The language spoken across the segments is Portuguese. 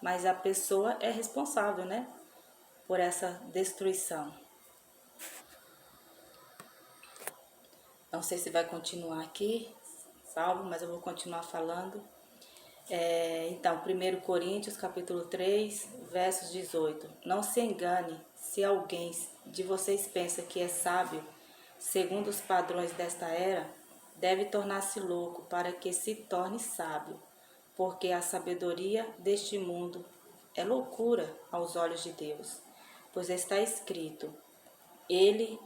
mas a pessoa é responsável, né, por essa destruição. Não sei se vai continuar aqui, salvo, mas eu vou continuar falando. Então, 1 Coríntios, capítulo 3, versos 18. Não se engane se alguém de vocês pensa que é sábio, segundo os padrões desta era, deve tornar-se louco para que se torne sábio, porque a sabedoria deste mundo é loucura aos olhos de Deus. Pois está escrito, ele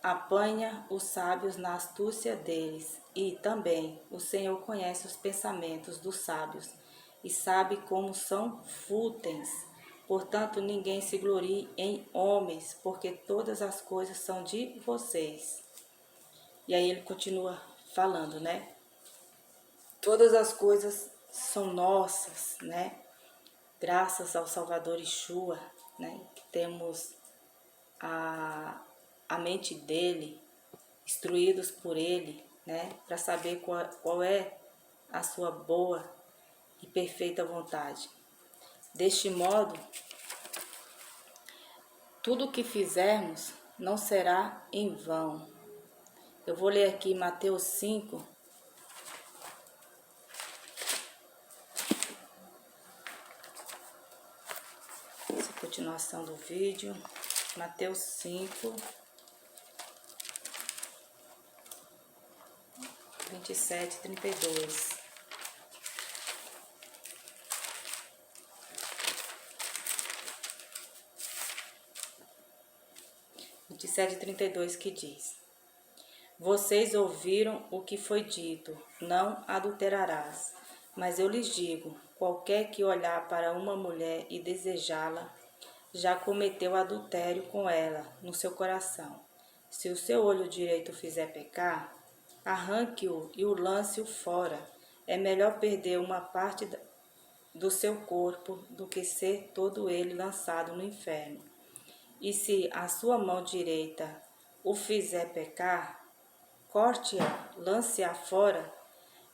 apanha os sábios na astúcia deles, e também o Senhor conhece os pensamentos dos sábios, e sabe como são fúteis. Portanto, ninguém se glorie em homens, porque todas as coisas são de vocês. E aí ele continua falando, né? Todas as coisas são nossas, né? Graças ao Salvador Yeshua, né? Que temos a mente dele, instruídos por ele, né? Para saber qual é a sua boa e perfeita vontade. Deste modo, tudo o que fizermos não será em vão. Eu vou ler aqui Mateus 5, essa continuação do vídeo. Mateus 5, 27 e 32. E 32 que diz: Vocês ouviram o que foi dito, não adulterarás. Mas eu lhes digo, qualquer que olhar para uma mulher e desejá-la, já cometeu adultério com ela no seu coração. Se o seu olho direito fizer pecar, arranque-o e o lance-o fora. É melhor perder uma parte do seu corpo do que ser todo ele lançado no inferno. E se a sua mão direita o fizer pecar, corte-a, lance-a fora.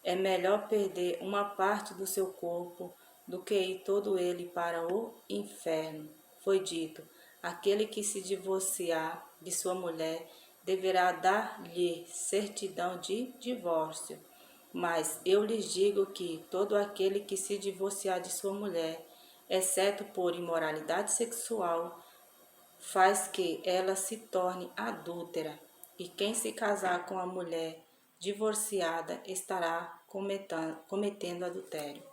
É melhor perder uma parte do seu corpo do que ir todo ele para o inferno. Foi dito, aquele que se divorciar de sua mulher deverá dar-lhe certidão de divórcio. Mas eu lhes digo que todo aquele que se divorciar de sua mulher, exceto por imoralidade sexual, faz que ela se torne adúltera, e quem se casar com a mulher divorciada estará cometendo adultério.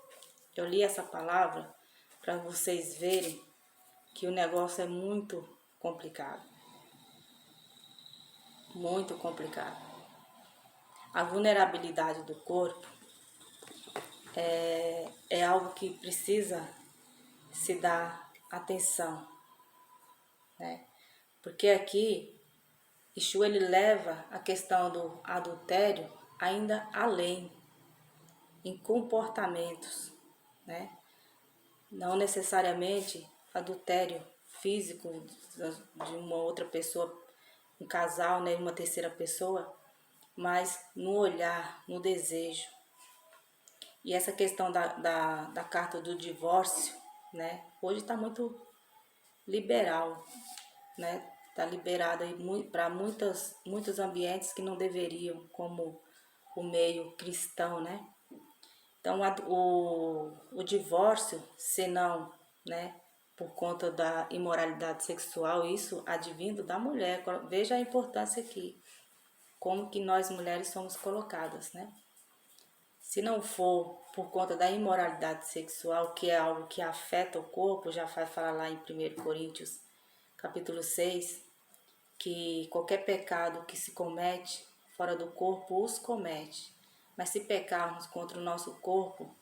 Eu li essa palavra para vocês verem que o negócio é muito complicado. Muito complicado. A vulnerabilidade do corpo é algo que precisa se dar atenção, né? Porque aqui Yeshua ele leva a questão do adultério ainda além, em comportamentos, né? Não necessariamente adultério físico de uma outra pessoa, um casal, né, uma terceira pessoa, mas no olhar, no desejo. E essa questão da carta do divórcio, né, hoje está muito liberal, né? Está liberada para muitos ambientes que não deveriam, como o meio cristão, né? Então, o divórcio, se não, né, por conta da imoralidade sexual, isso advindo da mulher. Veja a importância aqui, como que nós mulheres somos colocadas, né? Se não for por conta da imoralidade sexual, que é algo que afeta o corpo, já vai falar lá em 1 Coríntios, capítulo 6, que qualquer pecado que se comete fora do corpo os comete. Mas se pecarmos contra o nosso corpo,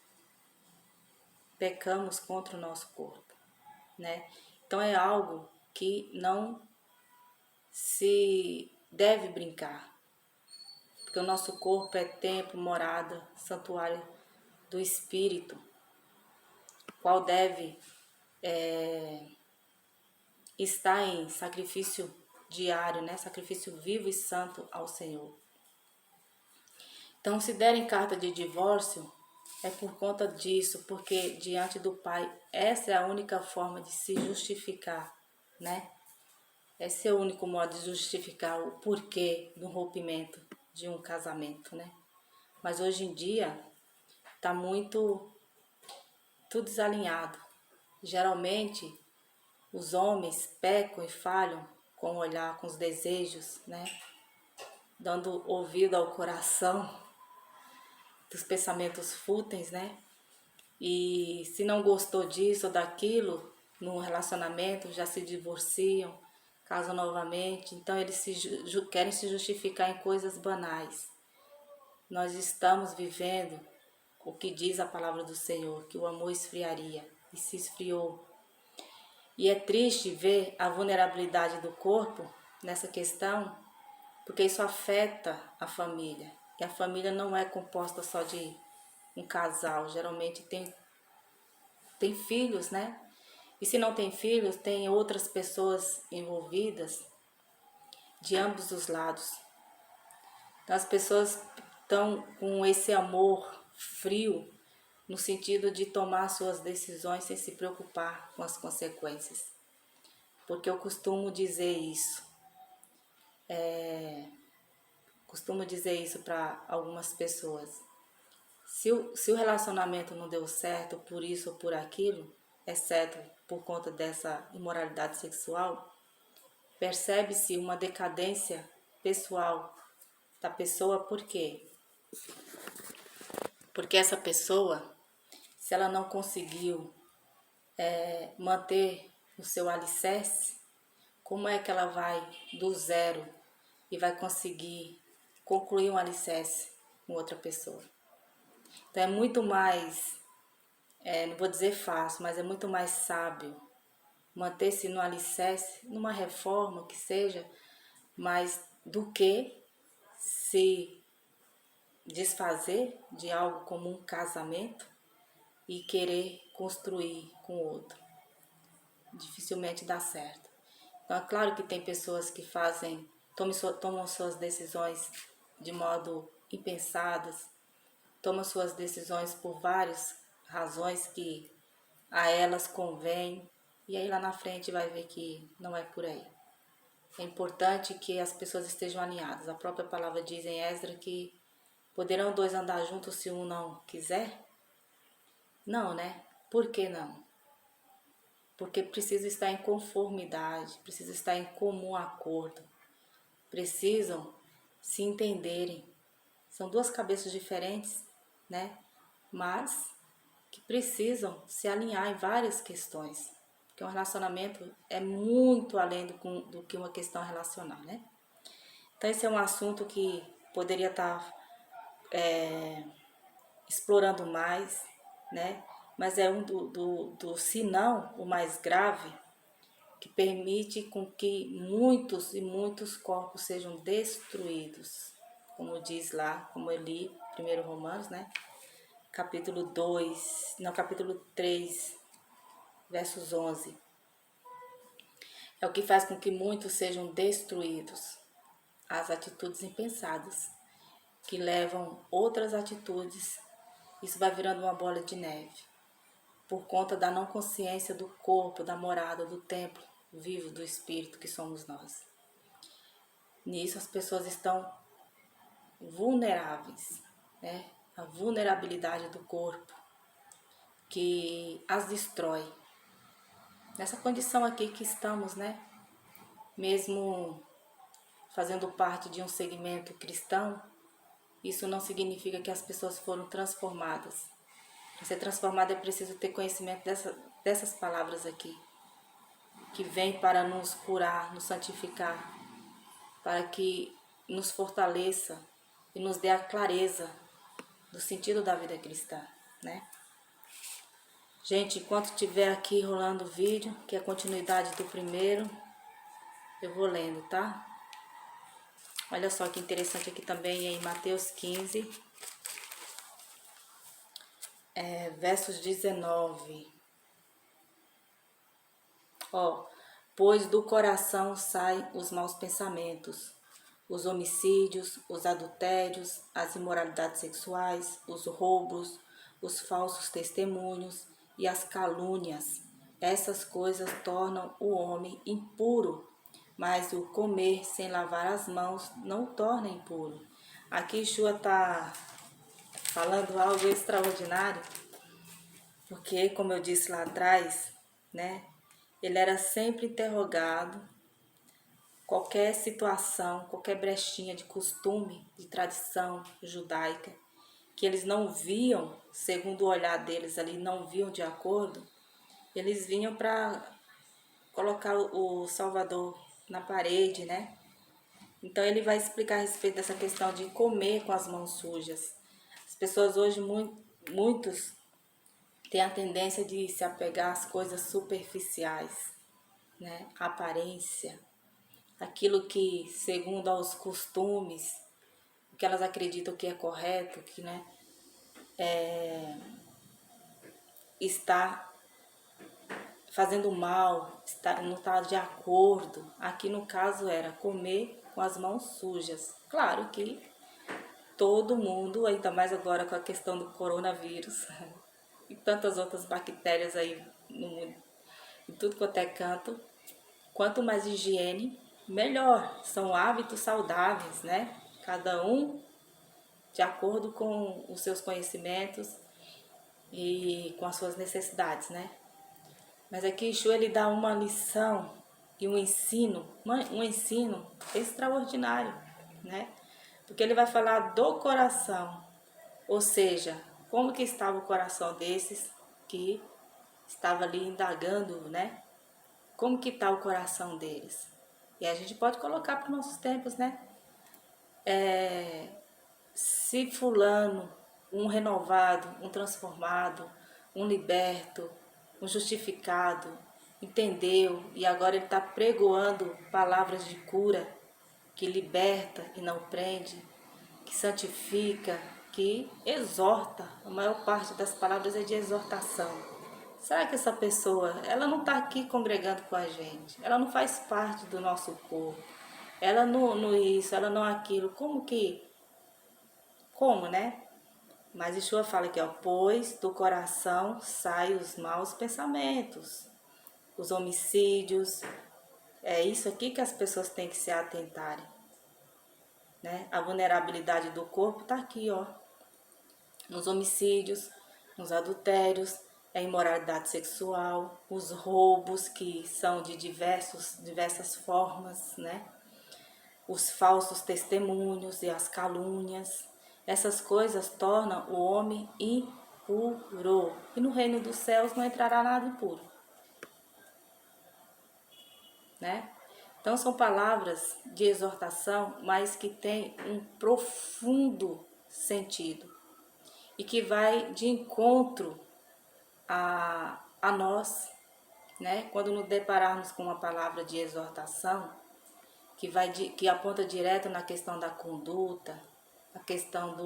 pecamos contra o nosso corpo, né? Então é algo que não se deve brincar, porque o nosso corpo é templo, morada, santuário do Espírito, qual deve estar em sacrifício diário, né? Sacrifício vivo e santo ao Senhor. Então, se derem carta de divórcio, é por conta disso, porque diante do Pai, essa é a única forma de se justificar, né? Esse é o único modo de justificar o porquê do rompimento de um casamento, né? Mas hoje em dia tá muito tudo desalinhado. Geralmente os homens pecam e falham com o olhar, com os desejos, né? Dando ouvido ao coração dos pensamentos fúteis, né? E se não gostou disso ou daquilo no relacionamento, já se divorciam, casam novamente. Então eles querem se justificar em coisas banais. Nós estamos vivendo o que diz a palavra do Senhor, que o amor esfriaria, e se esfriou. E é triste ver a vulnerabilidade do corpo nessa questão, porque isso afeta a família. E a família não é composta só de um casal, geralmente tem filhos, né? E se não tem filhos, tem outras pessoas envolvidas de ambos os lados. Então as pessoas estão com esse amor frio no sentido de tomar suas decisões sem se preocupar com as consequências. Porque eu costumo dizer isso para algumas pessoas. Se o relacionamento não deu certo por isso ou por aquilo, exceto por conta dessa imoralidade sexual, percebe-se uma decadência pessoal da pessoa. Por quê? Porque essa pessoa, se ela não conseguiu manter o seu alicerce, como é que ela vai do zero e vai conseguir concluir um alicerce com outra pessoa? Então é muito mais, não vou dizer fácil, mas é muito mais sábio manter-se no alicerce, numa reforma que seja, mas do que se desfazer de algo como um casamento e querer construir com outro. Dificilmente dá certo. Então é claro que tem pessoas que tomam suas decisões de modo impensadas, tomam suas decisões por várias razões que a elas convém, e aí lá na frente vai ver que não é por aí. É importante que as pessoas estejam alinhadas. A própria palavra diz em Esdras que poderão dois andar juntos se um não quiser? Não, né? Por que não? Porque precisa estar em conformidade, precisa estar em comum acordo. Precisam se entenderem. São duas cabeças diferentes, né? Mas que precisam se alinhar em várias questões. Porque um relacionamento é muito além do que uma questão relacional, né? Então esse é um assunto que poderia estar explorando mais, né? Mas é se não, o mais grave, que permite com que muitos e muitos corpos sejam destruídos. Como diz lá, como eu li, 1 Romanos, né? Capítulo 3, versos 11. É o que faz com que muitos sejam destruídos. As atitudes impensadas, que levam outras atitudes, isso vai virando uma bola de neve. Por conta da não consciência do corpo, da morada, do templo vivo do Espírito que somos nós. Nisso as pessoas estão vulneráveis, né? A vulnerabilidade do corpo que as destrói. Nessa condição aqui que estamos, né? Mesmo fazendo parte de um segmento cristão, isso não significa que as pessoas foram transformadas. Para ser transformada é preciso ter conhecimento dessas palavras aqui, que vem para nos curar, nos santificar, para que nos fortaleça e nos dê a clareza do sentido da vida cristã, né? Gente, enquanto tiver aqui rolando o vídeo, que é a continuidade do primeiro, eu vou lendo, tá? Olha só que interessante aqui também em Mateus 15, versos 19. Ó, pois do coração saem os maus pensamentos, os homicídios, os adultérios, as imoralidades sexuais, os roubos, os falsos testemunhos e as calúnias. Essas coisas tornam o homem impuro, mas o comer sem lavar as mãos não o torna impuro. Aqui Yeshua está falando algo extraordinário, porque, como eu disse lá atrás, né, ele era sempre interrogado, qualquer situação, qualquer brechinha de costume, de tradição judaica, que eles não viam, segundo o olhar deles ali, não viam de acordo, eles vinham para colocar o Salvador na parede, né? Então ele vai explicar a respeito dessa questão de comer com as mãos sujas. As pessoas hoje, muitos têm a tendência de se apegar às coisas superficiais, né? A aparência, aquilo que, segundo aos costumes, o que elas acreditam que é correto, que, né, está fazendo mal, não está de acordo. Aqui no caso era comer com as mãos sujas. Claro que todo mundo, ainda mais agora com a questão do coronavírus e tantas outras bactérias aí no mundo, em tudo quanto é canto, quanto mais higiene, melhor. São hábitos saudáveis, né? Cada um de acordo com os seus conhecimentos e com as suas necessidades, né? Mas aqui Yeshua ele dá uma lição e um ensino extraordinário, né? Porque ele vai falar do coração, ou seja, como que estava o coração desses que estava ali indagando, né? Como que está o coração deles? E a gente pode colocar para os nossos tempos, né? Se fulano, um renovado, um transformado, um liberto, um justificado, entendeu e agora ele está pregoando palavras de cura, que liberta e não prende, que santifica, que exorta. A maior parte das palavras é de exortação. Será que essa pessoa, ela não está aqui congregando com a gente? Ela não faz parte do nosso corpo? Ela não isso, ela não aquilo. Como, né? Mas Yeshua fala aqui, ó, pois do coração saem os maus pensamentos, os homicídios. É isso aqui que as pessoas têm que se atentarem, né? A vulnerabilidade do corpo está aqui, ó, nos homicídios, nos adultérios, a imoralidade sexual, os roubos que são de diversas formas, né? Os falsos testemunhos e as calúnias. Essas coisas tornam o homem impuro. E no reino dos céus não entrará nada impuro, né? Então são palavras de exortação, mas que têm um profundo sentido e que vai de encontro a nós, né? Quando nos depararmos com uma palavra de exortação, que aponta direto na questão da conduta, a questão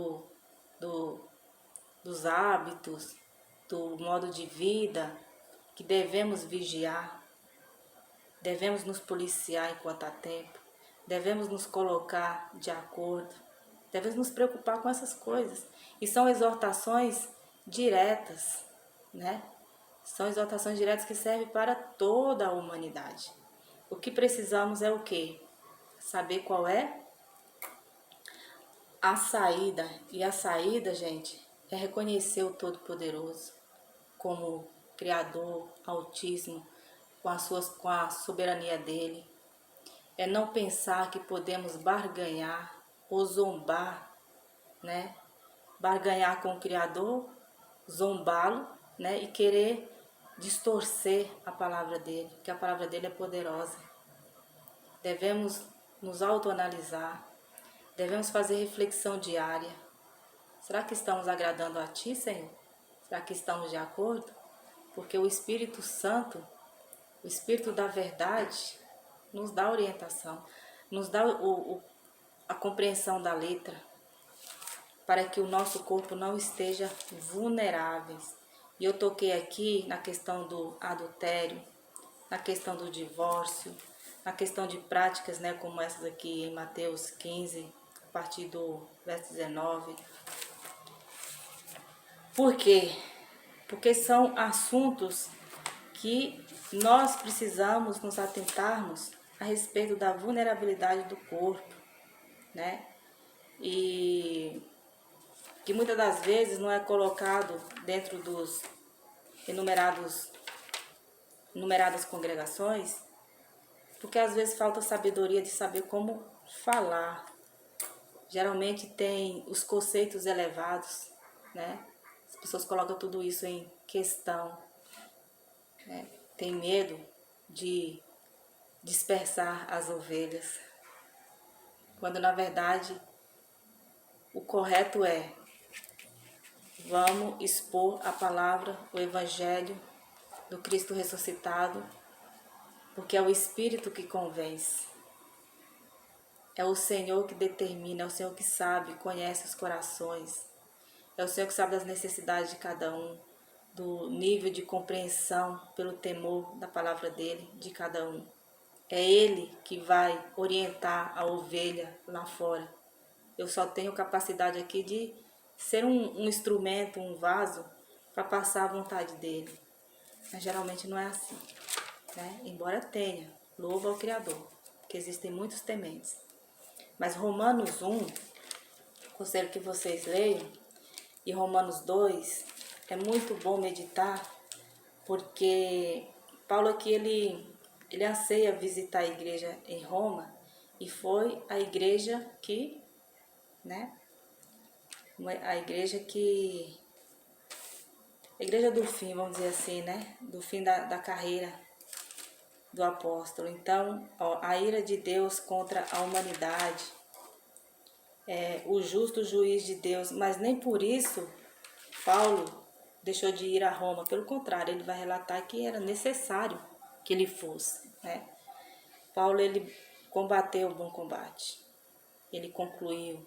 dos hábitos, do modo de vida, que devemos vigiar, devemos nos policiar enquanto há tempo, devemos nos colocar de acordo, devemos nos preocupar com essas coisas. E são exortações diretas, né? São exortações diretas que servem para toda a humanidade. O que precisamos é o quê? Saber qual é a saída. E a saída, gente, é reconhecer o Todo-Poderoso como Criador, Altíssimo, com a soberania dele. É não pensar que podemos barganhar ou zombar, né? Barganhar com o Criador, zombá-lo, né? E querer distorcer a palavra dele, que a palavra dele é poderosa. Devemos nos autoanalisar, devemos fazer reflexão diária. Será que estamos agradando a Ti, Senhor? Será que estamos de acordo? Porque o Espírito Santo, o Espírito da verdade, nos dá orientação, nos dá a compreensão da letra, para que o nosso corpo não esteja vulnerável. E eu toquei aqui na questão do adultério, na questão do divórcio, na questão de práticas, né, como essas aqui em Mateus 15, a partir do verso 19. Por quê? Porque são assuntos que nós precisamos nos atentarmos a respeito da vulnerabilidade do corpo, né? E que muitas das vezes não é colocado dentro dos enumeradas congregações, porque às vezes falta sabedoria de saber como falar. Geralmente tem os conceitos elevados, né? As pessoas colocam tudo isso em questão, né? Tem medo de dispersar as ovelhas, quando na verdade o correto é: vamos expor a palavra, o evangelho do Cristo ressuscitado, porque é o Espírito que convence. É o Senhor que determina, é o Senhor que sabe, conhece os corações. É o Senhor que sabe das necessidades de cada um, do nível de compreensão pelo temor da palavra dele, de cada um. É Ele que vai orientar a ovelha lá fora. Eu só tenho capacidade aqui de ser um instrumento, um vaso, para passar a vontade dele. Mas geralmente não é assim, né? Embora tenha, louva ao Criador, porque existem muitos tementes. Mas Romanos 1, conselho que vocês leiam, e Romanos 2, é muito bom meditar, porque Paulo aqui, ele anseia visitar a igreja em Roma, e foi a igreja que, né, a igreja do fim, vamos dizer assim, né, do fim da carreira do apóstolo. Então, ó, a ira de Deus contra a humanidade, o justo juiz de Deus, mas nem por isso Paulo deixou de ir a Roma. Pelo contrário, ele vai relatar que era necessário que ele fosse, né? Paulo, ele combateu o bom combate. Ele concluiu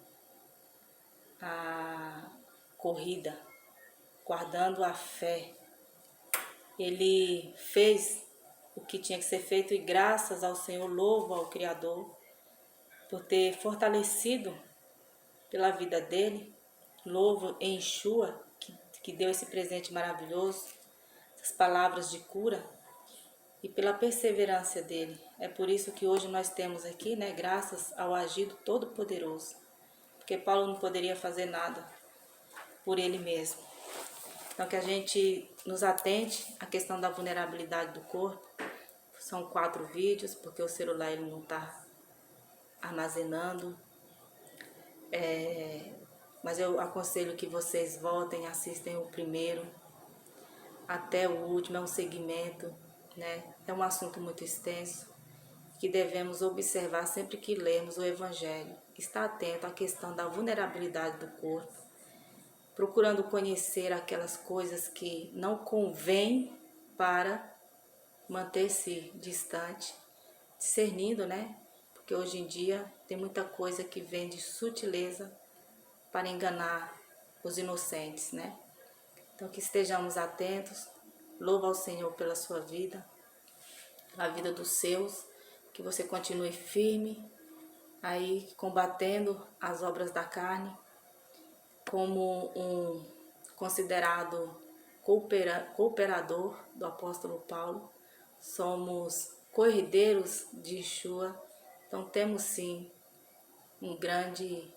a corrida, guardando a fé. Ele fez o que tinha que ser feito e graças ao Senhor, louvo ao Criador por ter fortalecido pela vida dele. Louvo em Yeshua, que deu esse presente maravilhoso, essas palavras de cura, e pela perseverança dele. É por isso que hoje nós temos aqui, né, graças ao agido todo-poderoso, porque Paulo não poderia fazer nada por ele mesmo. Então que a gente nos atente à questão da vulnerabilidade do corpo. São 4 vídeos, porque o celular ele não está armazenando. Mas eu aconselho que vocês voltem, assistem o primeiro até o último. É um segmento, né? É um assunto muito extenso que devemos observar sempre que lemos o Evangelho. Estar atento à questão da vulnerabilidade do corpo, procurando conhecer aquelas coisas que não convém para manter-se distante, discernindo, né? Porque hoje em dia tem muita coisa que vem de sutileza para enganar os inocentes, né? Então que estejamos atentos. Louva ao Senhor pela sua vida, a vida dos seus, que você continue firme, aí combatendo as obras da carne, como um considerado cooperador do apóstolo Paulo. Somos corredeiros de Yeshua, então temos sim um grande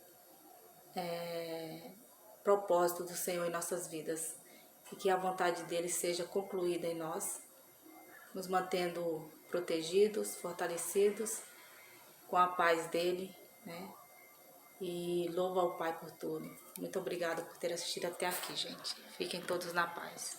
propósito do Senhor em nossas vidas, e que a vontade dele seja concluída em nós, nos mantendo protegidos, fortalecidos, com a paz dele, né? E louvo ao Pai por tudo. Muito obrigada por ter assistido até aqui, gente. Fiquem todos na paz.